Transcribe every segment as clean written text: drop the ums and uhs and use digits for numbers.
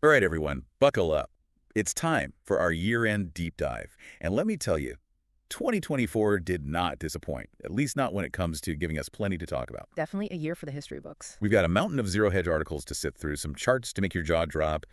All right, everyone, buckle up. It's time for our year-end deep dive. And let me tell you, 2024 did not disappoint, at least not when it comes to giving us plenty to talk about. Definitely a year for the history books. We've got a mountain of Zero Hedge articles to sit through, some charts to make your jaw drop,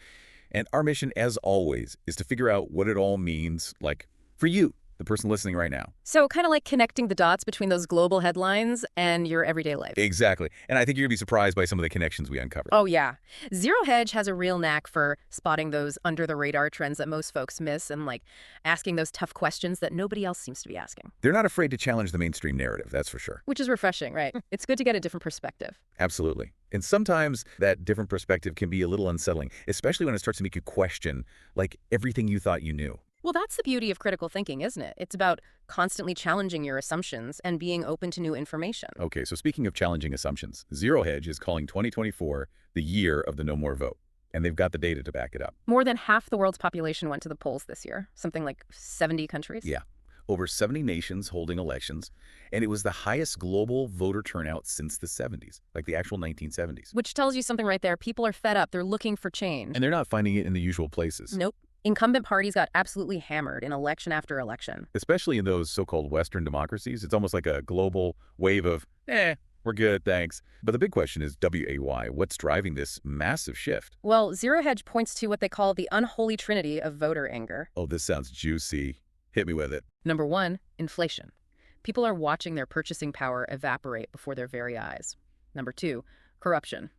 and our mission, as always, is to figure out what it all means, like, for you, the person listening right now. So kind of like connecting the dots between those global headlines and your everyday life. Exactly. And I think you're going to be surprised by some of the connections we uncovered. Oh, yeah. Zero Hedge has a real knack for spotting those under-the-radar trends that most folks miss and, like, asking those tough questions that nobody else seems to be asking. They're not afraid to challenge the mainstream narrative, that's for sure. Which is refreshing, right? It's good to get a different perspective. Absolutely. And sometimes that different perspective can be a little unsettling, especially when it starts to make you question, like, everything you thought you knew. Well, that's the beauty of critical thinking, isn't it? It's about constantly challenging your assumptions and being open to new information. Okay, so speaking of challenging assumptions, Zero Hedge is calling 2024 the year of the no more vote. And they've got the data to back it up. More than half the world's population went to the polls this year, something like 70 countries. Yeah, over 70 nations holding elections, and it was the highest global voter turnout since the 70s, like the actual 1970s. Which tells you something right there. People are fed up. They're looking for change. And they're not finding it in the usual places. Nope. Incumbent parties got absolutely hammered in election after election. Especially in those so-called Western democracies, it's almost like a global wave of, we're good, thanks. But the big question is WAY. What's driving this massive shift? Well, Zero Hedge points to what they call the unholy trinity of voter anger. Oh, this sounds juicy. Hit me with it. Number one, inflation. People are watching their purchasing power evaporate before their very eyes. Number two, corruption.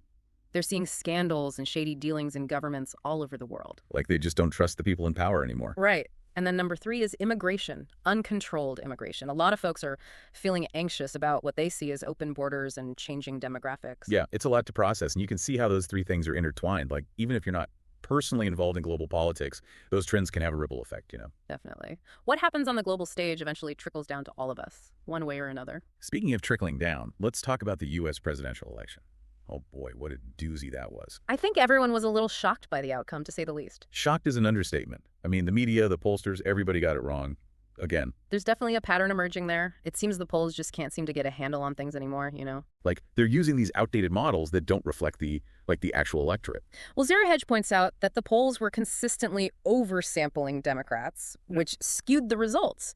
They're seeing scandals and shady dealings in governments all over the world. Like they just don't trust the people in power anymore. Right. And then number three is immigration, uncontrolled immigration. A lot of folks are feeling anxious about what they see as open borders and changing demographics. Yeah, it's a lot to process. And you can see how those three things are intertwined. Like, even if you're not personally involved in global politics, those trends can have a ripple effect, Definitely. What happens on the global stage eventually trickles down to all of us, one way or another. Speaking of trickling down, let's talk about the U.S. presidential election. Oh boy, what a doozy that was. I think everyone was a little shocked by the outcome, to say the least. Shocked is an understatement. I mean, the media, the pollsters, everybody got it wrong. Again. There's definitely a pattern emerging there. It seems the polls just can't seem to get a handle on things anymore, Like, they're using these outdated models that don't reflect the actual electorate. Well, Zero Hedge points out that the polls were consistently oversampling Democrats, which skewed the results.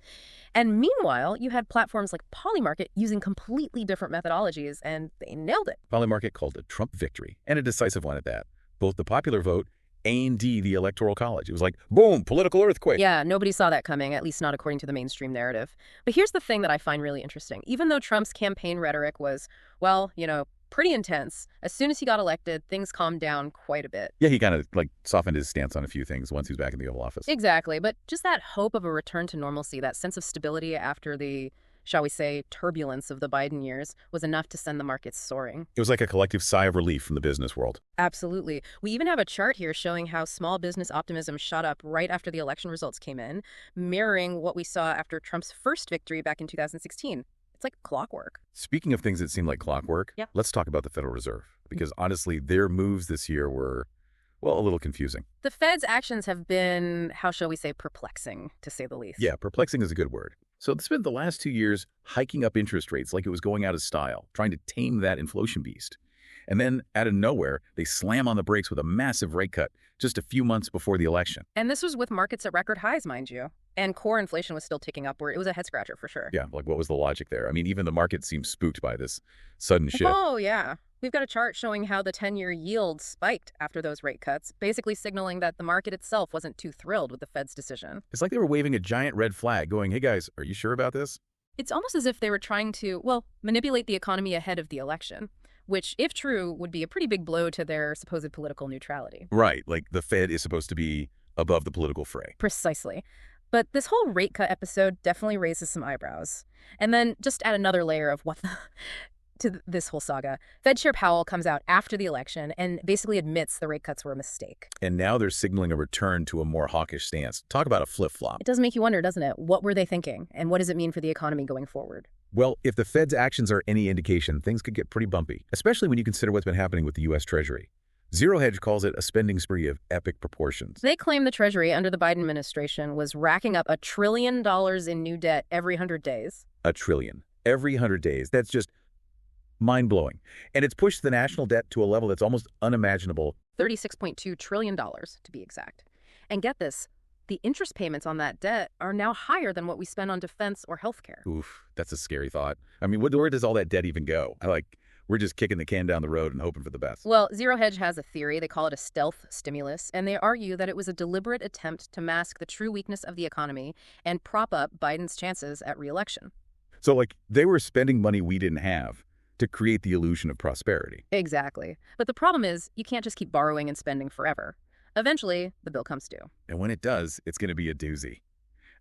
And meanwhile, you had platforms like Polymarket using completely different methodologies, and they nailed it. Polymarket called a Trump victory, and a decisive one at that. Both the popular vote and the Electoral College. It was like, boom, political earthquake. Yeah, nobody saw that coming, at least not according to the mainstream narrative. But here's the thing that I find really interesting. Even though Trump's campaign rhetoric was, well, pretty intense, as soon as he got elected, things calmed down quite a bit. Yeah, he kind of softened his stance on a few things once he was back in the Oval Office. Exactly, but just that hope of a return to normalcy, that sense of stability after the, shall we say, turbulence of the Biden years was enough to send the markets soaring. It was like a collective sigh of relief from the business world. Absolutely. We even have a chart here showing how small business optimism shot up right after the election results came in, mirroring what we saw after Trump's first victory back in 2016. It's like clockwork. Speaking of things that seem like clockwork, let's talk about the Federal Reserve. Because honestly, their moves this year were, well, a little confusing. The Fed's actions have been, how shall we say, perplexing, to say the least. Yeah, perplexing is a good word. So they spent the last 2 years hiking up interest rates like it was going out of style, trying to tame that inflation beast. And then, out of nowhere, they slam on the brakes with a massive rate cut just a few months before the election. And this was with markets at record highs, mind you. And core inflation was still ticking upward. It was a head-scratcher for sure. Yeah, like what was the logic there? I mean, even the market seemed spooked by this sudden shift. Oh, yeah. We've got a chart showing how the 10-year yield spiked after those rate cuts, basically signaling that the market itself wasn't too thrilled with the Fed's decision. It's like they were waving a giant red flag going, hey guys, are you sure about this? It's almost as if they were trying to, manipulate the economy ahead of the election, which, if true, would be a pretty big blow to their supposed political neutrality. Right, like the Fed is supposed to be above the political fray. Precisely. But this whole rate cut episode definitely raises some eyebrows. And then just add another layer of to this whole saga. Fed Chair Powell comes out after the election and basically admits the rate cuts were a mistake. And now they're signaling a return to a more hawkish stance. Talk about a flip-flop. It does make you wonder, doesn't it? What were they thinking? And what does it mean for the economy going forward? Well, if the Fed's actions are any indication, things could get pretty bumpy, especially when you consider what's been happening with the U.S. Treasury. Zero Hedge calls it a spending spree of epic proportions. They claim the Treasury under the Biden administration was racking up $1 trillion in new debt every 100 days. $1 trillion. Every 100 days. That's just mind-blowing. And it's pushed the national debt to a level that's almost unimaginable $36.2 trillion to be exact. And get this, the interest payments on that debt are now higher than what we spend on defense or healthcare. Oof, that's a scary thought. I mean, where does all that debt even go? We're just kicking the can down the road and hoping for the best. Well, Zero Hedge has a theory. They call it a stealth stimulus, and they argue that it was a deliberate attempt to mask the true weakness of the economy and prop up Biden's chances at re-election. So, they were spending money we didn't have to create the illusion of prosperity. Exactly. But the problem is, you can't just keep borrowing and spending forever. Eventually, the bill comes due. And when it does, it's going to be a doozy.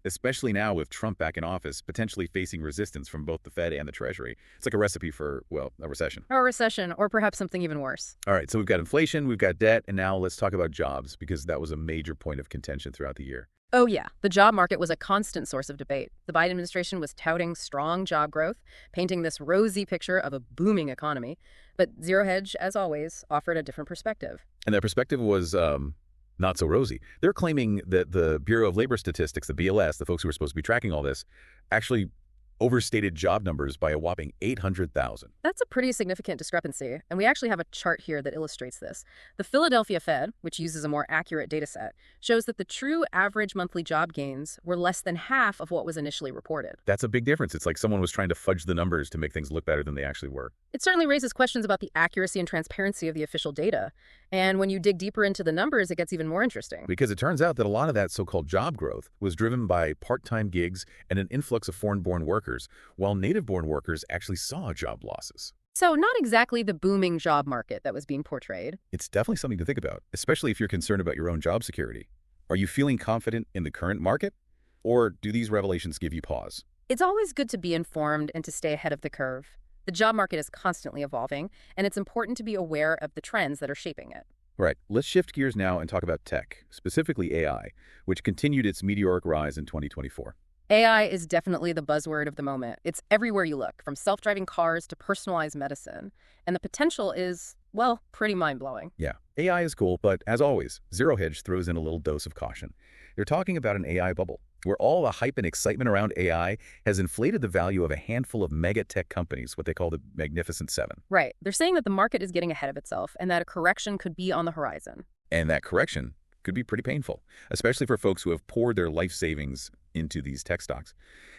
Especially now with Trump back in office, potentially facing resistance from both the Fed and the Treasury. It's like a recipe for, a recession. Or a recession, or perhaps something even worse. All right, so we've got inflation, we've got debt, and now let's talk about jobs, because that was a major point of contention throughout the year. Oh yeah, the job market was a constant source of debate. The Biden administration was touting strong job growth, painting this rosy picture of a booming economy. But Zero Hedge, as always, offered a different perspective. And that perspective was not so rosy. They're claiming that the Bureau of Labor Statistics, the BLS, the folks who are supposed to be tracking all this, actually overstated job numbers by a whopping 800,000. That's a pretty significant discrepancy, and we actually have a chart here that illustrates this. The Philadelphia Fed, which uses a more accurate data set, shows that the true average monthly job gains were less than half of what was initially reported. That's a big difference. It's like someone was trying to fudge the numbers to make things look better than they actually were. It certainly raises questions about the accuracy and transparency of the official data. And when you dig deeper into the numbers, it gets even more interesting. Because it turns out that a lot of that so-called job growth was driven by part-time gigs and an influx of foreign-born workers, while native-born workers actually saw job losses. So not exactly the booming job market that was being portrayed. It's definitely something to think about, especially if you're concerned about your own job security. Are you feeling confident in the current market? Or do these revelations give you pause? It's always good to be informed and to stay ahead of the curve. The job market is constantly evolving, and it's important to be aware of the trends that are shaping it. Right, let's shift gears now and talk about tech, specifically AI, which continued its meteoric rise in 2024. AI is definitely the buzzword of the moment. It's everywhere you look, from self-driving cars to personalized medicine. And the potential is, well, pretty mind-blowing. Yeah, AI is cool, but as always, Zero Hedge throws in a little dose of caution. They're talking about an AI bubble, where all the hype and excitement around AI has inflated the value of a handful of mega tech companies, what they call the Magnificent Seven. Right. They're saying that the market is getting ahead of itself and that a correction could be on the horizon. And that correction could be pretty painful, especially for folks who have poured their life savings into these tech stocks.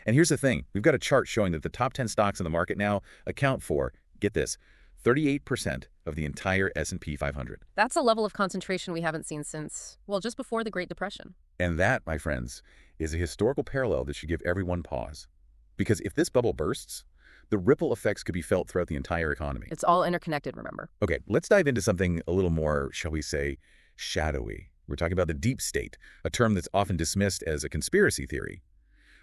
And here's the thing. We've got a chart showing that the top 10 stocks in the market now account for, get this, 38% of the entire S&P 500. That's a level of concentration we haven't seen since, well, just before the Great Depression. And that, my friends, is a historical parallel that should give everyone pause. Because if this bubble bursts, the ripple effects could be felt throughout the entire economy. It's all interconnected, remember? Okay, let's dive into something a little more, shall we say, shadowy. We're talking about the deep state, a term that's often dismissed as a conspiracy theory.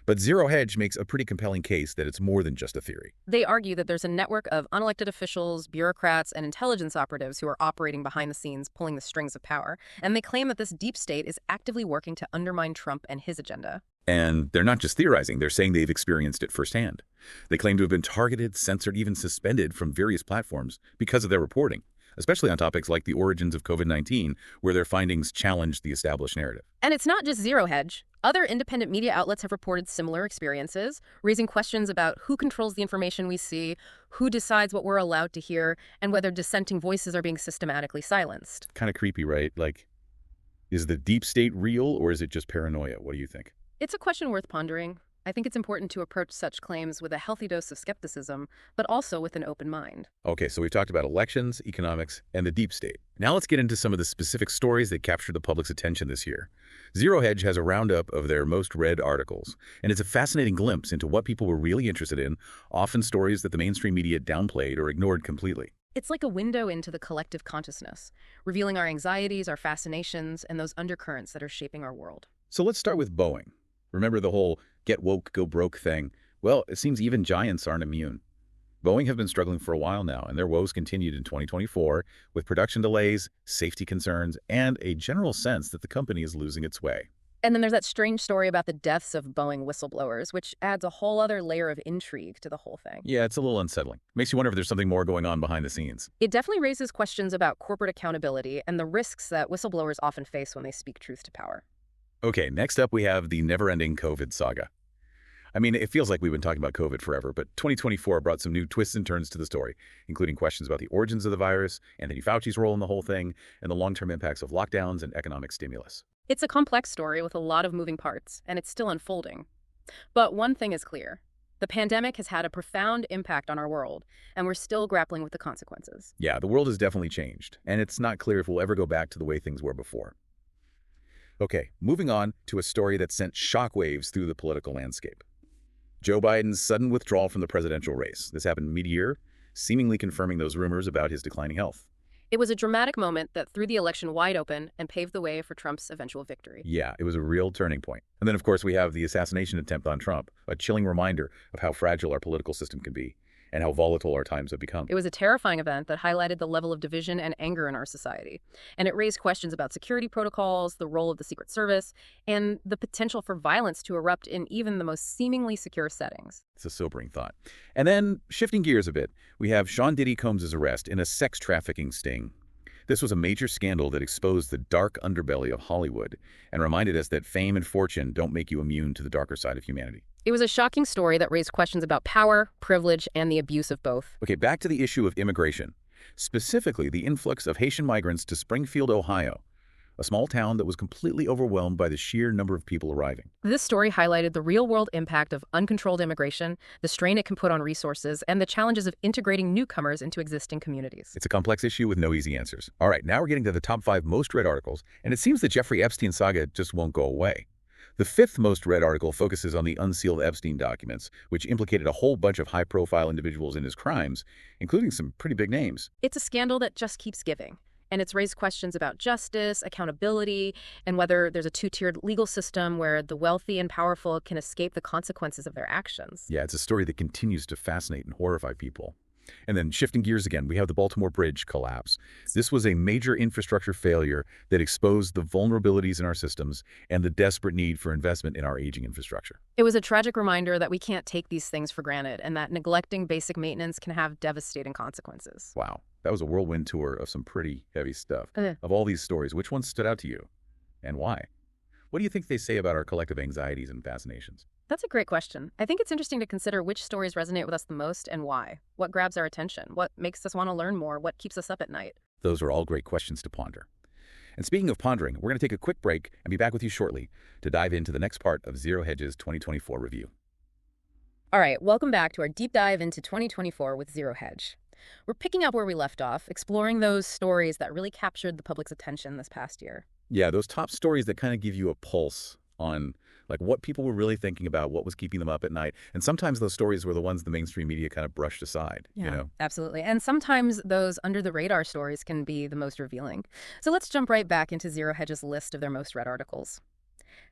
But Zero Hedge makes a pretty compelling case that it's more than just a theory. They argue that there's a network of unelected officials, bureaucrats, and intelligence operatives who are operating behind the scenes, pulling the strings of power. And they claim that this deep state is actively working to undermine Trump and his agenda. And they're not just theorizing, they're saying they've experienced it firsthand. They claim to have been targeted, censored, even suspended from various platforms because of their reporting, especially on topics like the origins of COVID-19, where their findings challenge the established narrative. And it's not just Zero Hedge. Other independent media outlets have reported similar experiences, raising questions about who controls the information we see, who decides what we're allowed to hear, and whether dissenting voices are being systematically silenced. Kind of creepy, right? Is the deep state real, or is it just paranoia? What do you think? It's a question worth pondering. I think it's important to approach such claims with a healthy dose of skepticism, but also with an open mind. Okay, so we've talked about elections, economics, and the deep state. Now let's get into some of the specific stories that captured the public's attention this year. Zero Hedge has a roundup of their most read articles, and it's a fascinating glimpse into what people were really interested in, often stories that the mainstream media downplayed or ignored completely. It's like a window into the collective consciousness, revealing our anxieties, our fascinations, and those undercurrents that are shaping our world. So let's start with Boeing. Remember the whole get woke, go broke thing? Well, it seems even giants aren't immune. Boeing have been struggling for a while now, and their woes continued in 2024 with production delays, safety concerns, and a general sense that the company is losing its way. And then there's that strange story about the deaths of Boeing whistleblowers, which adds a whole other layer of intrigue to the whole thing. Yeah, it's a little unsettling. Makes you wonder if there's something more going on behind the scenes. It definitely raises questions about corporate accountability and the risks that whistleblowers often face when they speak truth to power. Okay, next up we have the never-ending COVID saga. I mean, it feels like we've been talking about COVID forever, but 2024 brought some new twists and turns to the story, including questions about the origins of the virus, Anthony Fauci's role in the whole thing, and the long-term impacts of lockdowns and economic stimulus. It's a complex story with a lot of moving parts, and it's still unfolding. But one thing is clear. The pandemic has had a profound impact on our world, and we're still grappling with the consequences. Yeah, the world has definitely changed, and it's not clear if we'll ever go back to the way things were before. Okay, moving on to a story that sent shockwaves through the political landscape. Joe Biden's sudden withdrawal from the presidential race. This happened mid-year, seemingly confirming those rumors about his declining health. It was a dramatic moment that threw the election wide open and paved the way for Trump's eventual victory. Yeah, it was a real turning point. And then, of course, we have the assassination attempt on Trump, a chilling reminder of how fragile our political system can be and how volatile our times have become. It was a terrifying event that highlighted the level of division and anger in our society. And it raised questions about security protocols, the role of the Secret Service, and the potential for violence to erupt in even the most seemingly secure settings. It's a sobering thought. And then, shifting gears a bit, we have Sean Diddy Combs' arrest in a sex trafficking sting. This was a major scandal that exposed the dark underbelly of Hollywood and reminded us that fame and fortune don't make you immune to the darker side of humanity. It was a shocking story that raised questions about power, privilege, and the abuse of both. Okay, back to the issue of immigration, specifically the influx of Haitian migrants to Springfield, Ohio, a small town that was completely overwhelmed by the sheer number of people arriving. This story highlighted the real-world impact of uncontrolled immigration, the strain it can put on resources, and the challenges of integrating newcomers into existing communities. It's a complex issue with no easy answers. All right, now we're getting to the top 5 most read articles, and it seems the Jeffrey Epstein saga just won't go away. The 5th most read article focuses on the unsealed Epstein documents, which implicated a whole bunch of high-profile individuals in his crimes, including some pretty big names. It's a scandal that just keeps giving. And it's raised questions about justice, accountability, and whether there's a two-tiered legal system where the wealthy and powerful can escape the consequences of their actions. Yeah, it's a story that continues to fascinate and horrify people. And then shifting gears again, we have the Baltimore Bridge collapse. This was a major infrastructure failure that exposed the vulnerabilities in our systems and the desperate need for investment in our aging infrastructure. It was a tragic reminder that we can't take these things for granted and that neglecting basic maintenance can have devastating consequences. Wow, that was a whirlwind tour of some pretty heavy stuff. Of all these stories, which one stood out to you and why? What do you think they say about our collective anxieties and fascinations? That's a great question. I think it's interesting to consider which stories resonate with us the most and why. What grabs our attention? What makes us want to learn more? What keeps us up at night? Those are all great questions to ponder. And speaking of pondering, we're going to take a quick break and be back with you shortly to dive into the next part of Zero Hedge's 2024 review. All right, welcome back to our deep dive into 2024 with Zero Hedge. We're picking up where we left off, exploring those stories that really captured the public's attention this past year. Yeah, those top stories that kind of give you a pulse on like what people were really thinking about, what was keeping them up at night. And sometimes those stories were the ones the mainstream media kind of brushed aside, Yeah, you know? absolutely. And sometimes those under-the-radar stories can be the most revealing. So let's jump right back into Zero Hedge's list of their most read articles.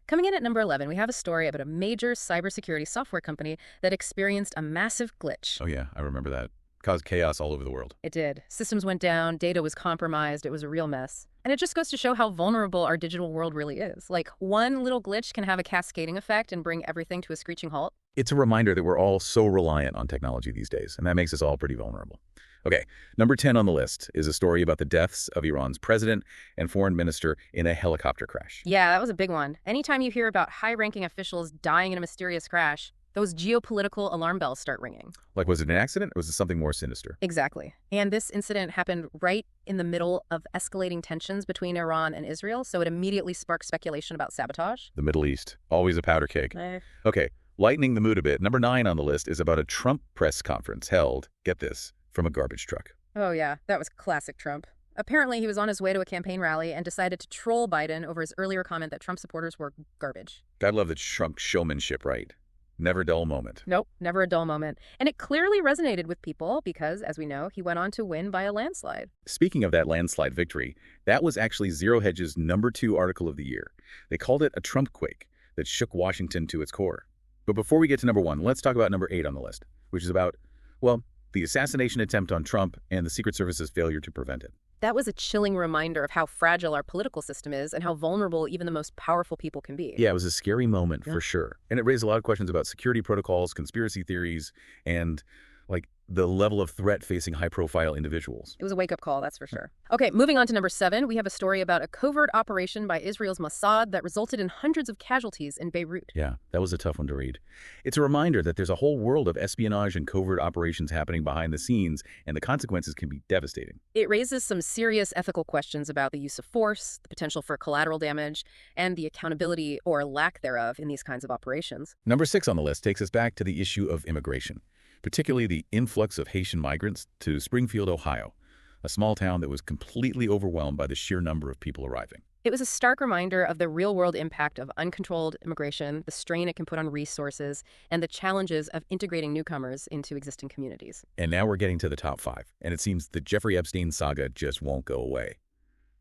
Coming in at number 11, we have a story about a major cybersecurity software company that experienced a massive glitch. Oh yeah, I remember that. Caused chaos all over the world. It did. Systems went down, data was compromised, it was a real mess. And it just goes to show how vulnerable our digital world really is. Like, one little glitch can have a cascading effect and bring everything to a screeching halt. It's a reminder that we're all so reliant on technology these days, and that makes us all pretty vulnerable. Okay, number 10 on the list is a story about the deaths of Iran's president and foreign minister in a helicopter crash. Yeah, that was a big one. Anytime you hear about high-ranking officials dying in a mysterious crash, those geopolitical alarm bells start ringing. Like, was it an accident or was it something more sinister? Exactly. And this incident happened right in the middle of escalating tensions between Iran and Israel, so it immediately sparked speculation about sabotage. The Middle East, always a powder keg. Okay, lightening the mood a bit, number 9 on the list is about a Trump press conference held, get this, from a garbage truck. Oh yeah, that was classic Trump. Apparently, he was on his way to a campaign rally and decided to troll Biden over his earlier comment that Trump supporters were garbage. Gotta love the Trump showmanship, right? Never a dull moment. Nope, never a dull moment. And it clearly resonated with people because, as we know, he went on to win by a landslide. Speaking of that landslide victory, that was actually Zero Hedge's number 2 article of the year. They called it a Trumpquake that shook Washington to its core. But before we get to number 1, let's talk about number 8 on the list, which is about, well, the assassination attempt on Trump and the Secret Service's failure to prevent it. That was a chilling reminder of how fragile our political system is and how vulnerable even the most powerful people can be. Yeah, it was a scary moment for sure. And it raised a lot of questions about security protocols, conspiracy theories, and Like the level of threat facing high-profile individuals. It was a wake-up call, that's for sure. Okay, moving on to number 7, we have a story about a covert operation by Israel's Mossad that resulted in hundreds of casualties in Beirut. Yeah, that was a tough one to read. It's a reminder that there's a whole world of espionage and covert operations happening behind the scenes, and the consequences can be devastating. It raises some serious ethical questions about the use of force, the potential for collateral damage, and the accountability or lack thereof in these kinds of operations. Number 6 on the list takes us back to the issue of immigration, particularly the influx of Haitian migrants to Springfield, Ohio, a small town that was completely overwhelmed by the sheer number of people arriving. It was a stark reminder of the real-world impact of uncontrolled immigration, the strain it can put on resources, and the challenges of integrating newcomers into existing communities. And now we're getting to the top 5, and it seems the Jeffrey Epstein saga just won't go away.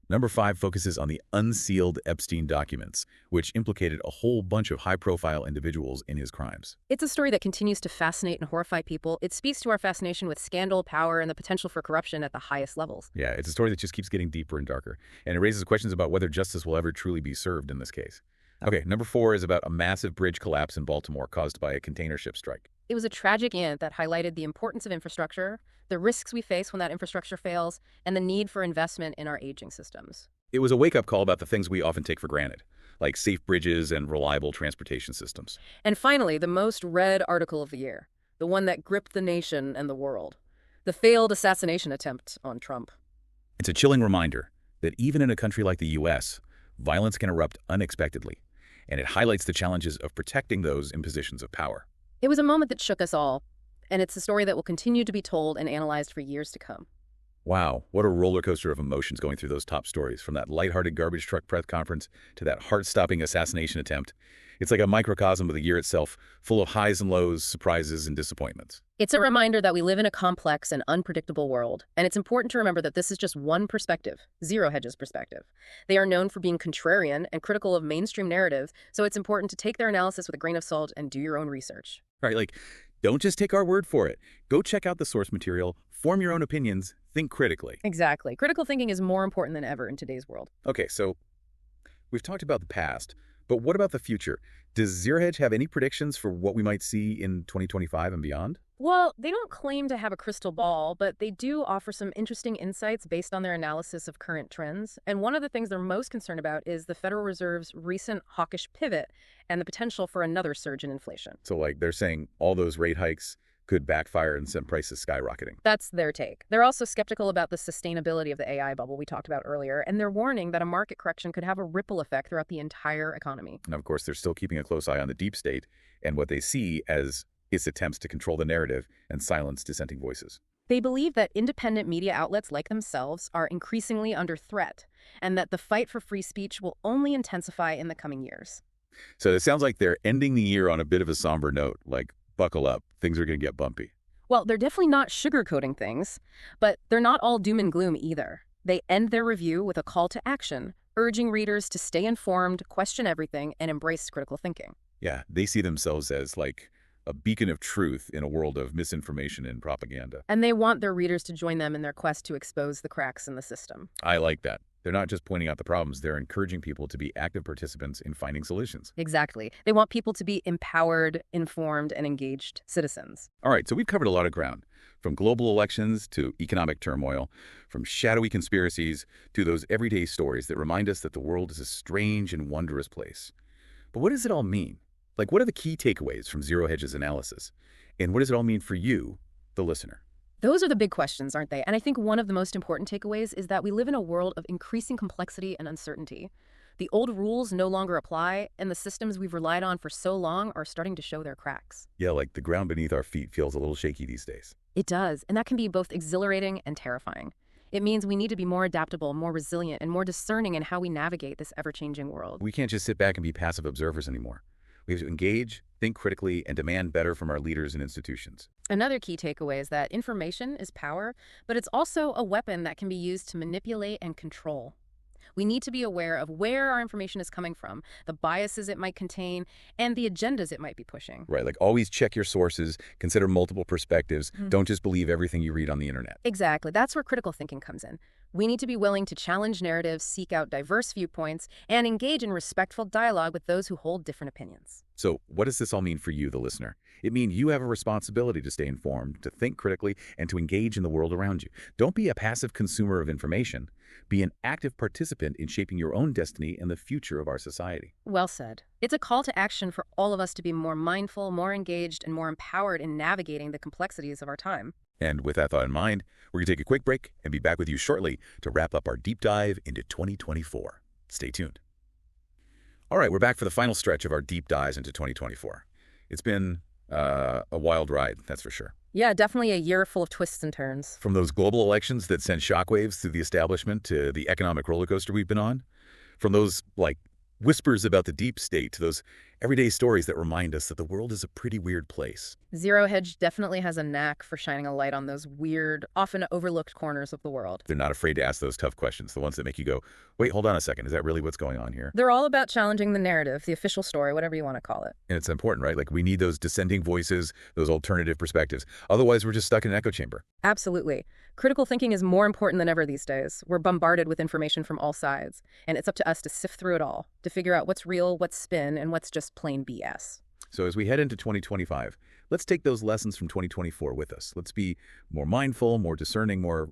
Number 5 focuses on the unsealed Epstein documents, which implicated a whole bunch of high-profile individuals in his crimes. It's a story that continues to fascinate and horrify people. It speaks to our fascination with scandal, power, and the potential for corruption at the highest levels. Yeah, it's a story that just keeps getting deeper and darker, and it raises questions about whether justice will ever truly be served in this case. Okay, number 4 is about a massive bridge collapse in Baltimore caused by a container ship strike. It was a tragic event that highlighted the importance of infrastructure, the risks we face when that infrastructure fails, and the need for investment in our aging systems. It was a wake-up call about the things we often take for granted, like safe bridges and reliable transportation systems. And finally, the most read article of the year, the one that gripped the nation and the world, the failed assassination attempt on Trump. It's a chilling reminder that even in a country like the U.S., violence can erupt unexpectedly, and it highlights the challenges of protecting those in positions of power. It was a moment that shook us all, and it's a story that will continue to be told and analyzed for years to come. Wow, what a roller coaster of emotions going through those top stories, from that lighthearted garbage truck press conference to that heart-stopping assassination attempt. It's like a microcosm of the year itself, full of highs and lows, surprises and disappointments. It's a reminder that we live in a complex and unpredictable world, and it's important to remember that this is just one perspective, Zero Hedge's perspective. They are known for being contrarian and critical of mainstream narrative, so it's important to take their analysis with a grain of salt and do your own research. Right, like, don't just take our word for it. Go check out the source material, form your own opinions, think critically. Exactly. Critical thinking is more important than ever in today's world. Okay, so we've talked about the past, but what about the future? Does Zero Hedge have any predictions for what we might see in 2025 and beyond? Well, they don't claim to have a crystal ball, but they do offer some interesting insights based on their analysis of current trends. And one of the things they're most concerned about is the Federal Reserve's recent hawkish pivot and the potential for another surge in inflation. So, like, they're saying all those rate hikes could backfire and send prices skyrocketing. That's their take. They're also skeptical about the sustainability of the AI bubble we talked about earlier, and they're warning that a market correction could have a ripple effect throughout the entire economy. And of course, they're still keeping a close eye on the deep state and what they see as its attempts to control the narrative and silence dissenting voices. They believe that independent media outlets like themselves are increasingly under threat, and that the fight for free speech will only intensify in the coming years. So it sounds like they're ending the year on a bit of a somber note, like, buckle up, things are going to get bumpy. Well, they're definitely not sugarcoating things, but they're not all doom and gloom either. They end their review with a call to action, urging readers to stay informed, question everything, and embrace critical thinking. Yeah, they see themselves as like a beacon of truth in a world of misinformation and propaganda. And they want their readers to join them in their quest to expose the cracks in the system. I like that. They're not just pointing out the problems, they're encouraging people to be active participants in finding solutions. Exactly. They want people to be empowered, informed, and engaged citizens. All right, so we've covered a lot of ground, from global elections to economic turmoil, from shadowy conspiracies to those everyday stories that remind us that the world is a strange and wondrous place. But what does it all mean? Like, what are the key takeaways from Zero Hedge's analysis? And what does it all mean for you, the listener? Those are the big questions, aren't they? And I think one of the most important takeaways is that we live in a world of increasing complexity and uncertainty. The old rules no longer apply, and the systems we've relied on for so long are starting to show their cracks. Yeah, like the ground beneath our feet feels a little shaky these days. It does, and that can be both exhilarating and terrifying. It means we need to be more adaptable, more resilient, and more discerning in how we navigate this ever-changing world. We can't just sit back and be passive observers anymore. We have to engage, think critically, and demand better from our leaders and institutions. Another key takeaway is that information is power, but it's also a weapon that can be used to manipulate and control. We need to be aware of where our information is coming from, the biases it might contain, and the agendas it might be pushing. Right, like always check your sources, consider multiple perspectives, don't just believe everything you read on the internet. Exactly. That's where critical thinking comes in. We need to be willing to challenge narratives, seek out diverse viewpoints, and engage in respectful dialogue with those who hold different opinions. So what does this all mean for you, the listener? It means you have a responsibility to stay informed, to think critically, and to engage in the world around you. Don't be a passive consumer of information. Be an active participant in shaping your own destiny and the future of our society. Well said. It's a call to action for all of us to be more mindful, more engaged, and more empowered in navigating the complexities of our time. And with that thought in mind, we're going to take a quick break and be back with you shortly to wrap up our deep dive into 2024. Stay tuned. All right, we're back for the final stretch of our deep dives into 2024. It's been a wild ride, that's for sure. Yeah, definitely a year full of twists and turns. From those global elections that sent shockwaves through the establishment to the economic roller coaster we've been on, from those, whispers about the deep state to those everyday stories that remind us that the world is a pretty weird place. Zero Hedge definitely has a knack for shining a light on those weird, often overlooked corners of the world. They're not afraid to ask those tough questions, the ones that make you go, wait, hold on a second, is that really what's going on here? They're all about challenging the narrative, the official story, whatever you want to call it. And it's important, right? We need those dissenting voices, those alternative perspectives. Otherwise, we're just stuck in an echo chamber. Absolutely. Critical thinking is more important than ever these days. We're bombarded with information from all sides, and it's up to us to sift through it all, to figure out what's real, what's spin, and what's just plain BS. So as we head into 2025, let's take those lessons from 2024 with us. Let's be more mindful, more discerning, more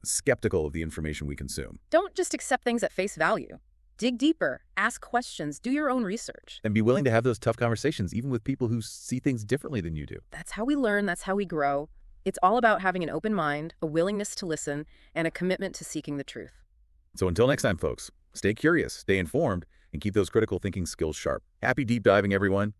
skeptical of the information we consume. Don't just accept things at face value. Dig deeper, ask questions, do your own research. And be willing to have those tough conversations, even with people who see things differently than you do. That's how we learn, that's how we grow. It's all about having an open mind, a willingness to listen, and a commitment to seeking the truth. So until next time, folks, stay curious, stay informed, and keep those critical thinking skills sharp. Happy deep diving, everyone.